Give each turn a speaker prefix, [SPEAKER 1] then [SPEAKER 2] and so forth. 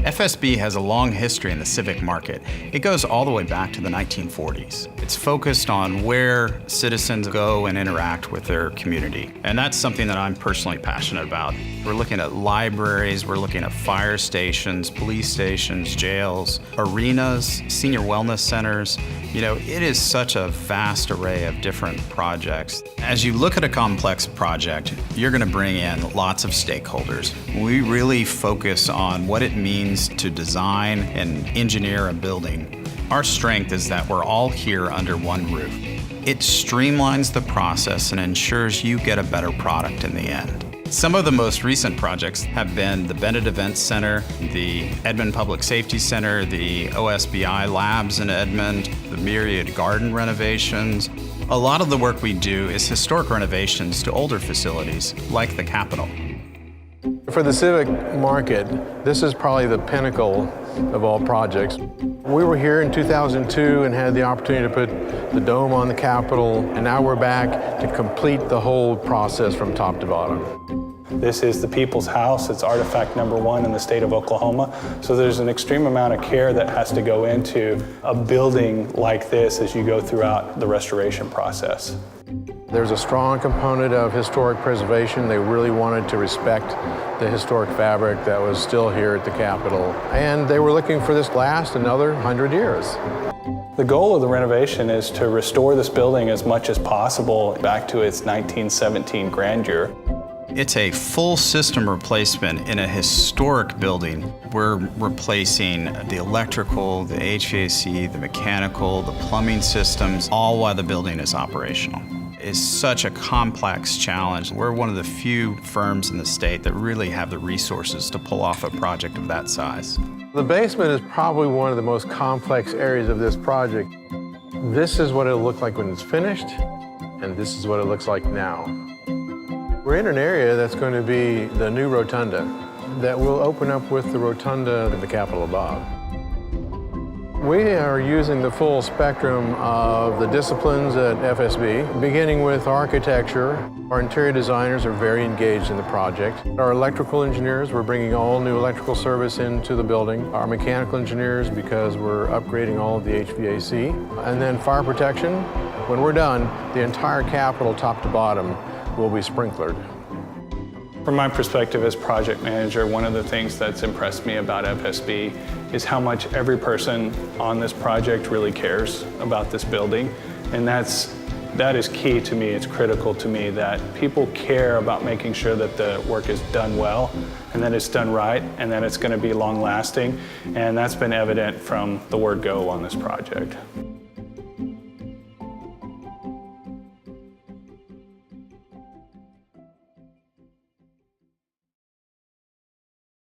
[SPEAKER 1] FSB has a long history in the Civic market. It goes all the way back to the 1940s. It's focused on where citizens go and interact with their community. And that's something that I'm personally passionate about. We're looking at libraries, we're looking at fire stations, police stations, jails, arenas, senior wellness centers. You know, it is such a vast array of different projects. As you look at a complex project, you're going to bring in lots of stakeholders. We really focus on what it means to design and engineer a building. Our strength is that we're all here under one roof. It streamlines the process and ensures you get a better product in the end. Some of the most recent projects have been the Bennett Events Center, the Edmond Public Safety Center, the OSBI Labs in Edmond, the Myriad Garden renovations. A lot of the work we do is historic renovations to older facilities, like the Capitol.
[SPEAKER 2] For the Civic market, this is probably the pinnacle of all projects. We were here in 2002 and had the opportunity to put the dome on the Capitol, and now we're back to complete the whole process from top to bottom.
[SPEAKER 3] This is the people's house. It's artifact #1 in the state of Oklahoma. So there's an extreme amount of care that has to go into a building like this as you go throughout the restoration process.
[SPEAKER 2] There's a strong component of historic preservation. They really wanted to respect the historic fabric that was still here at the Capitol. And they were looking for this to last another 100 years.
[SPEAKER 3] The goal of the renovation is to restore this building as much as possible back to its 1917 grandeur.
[SPEAKER 1] It's a full system replacement in a historic building. We're replacing the electrical, the HVAC, the mechanical, the plumbing systems, all while the building is operational. It's such a complex challenge. We're one of the few firms in the state that really have the resources to pull off a project of that size.
[SPEAKER 2] The basement is probably one of the most complex areas of this project. This is what it'll look like when it's finished, and this is what it looks like now. We're in an area that's going to be the new rotunda that will open up with the rotunda at the Capitol above. We are using the full spectrum of the disciplines at FSB, beginning with architecture. Our interior designers are very engaged in the project. Our electrical engineers, we're bringing all new electrical service into the building. Our mechanical engineers, because we're upgrading all of the HVAC. And then fire protection. When we're done, the entire Capitol, top to bottom, will be sprinklered.
[SPEAKER 3] From my perspective as project manager, one of the things that's impressed me about FSB is how much every person on this project really cares about this building. And that is key to me. It's critical to me that people care about making sure that the work is done well and that it's done right and that it's going to be long lasting. And that's been evident from the word go on this project.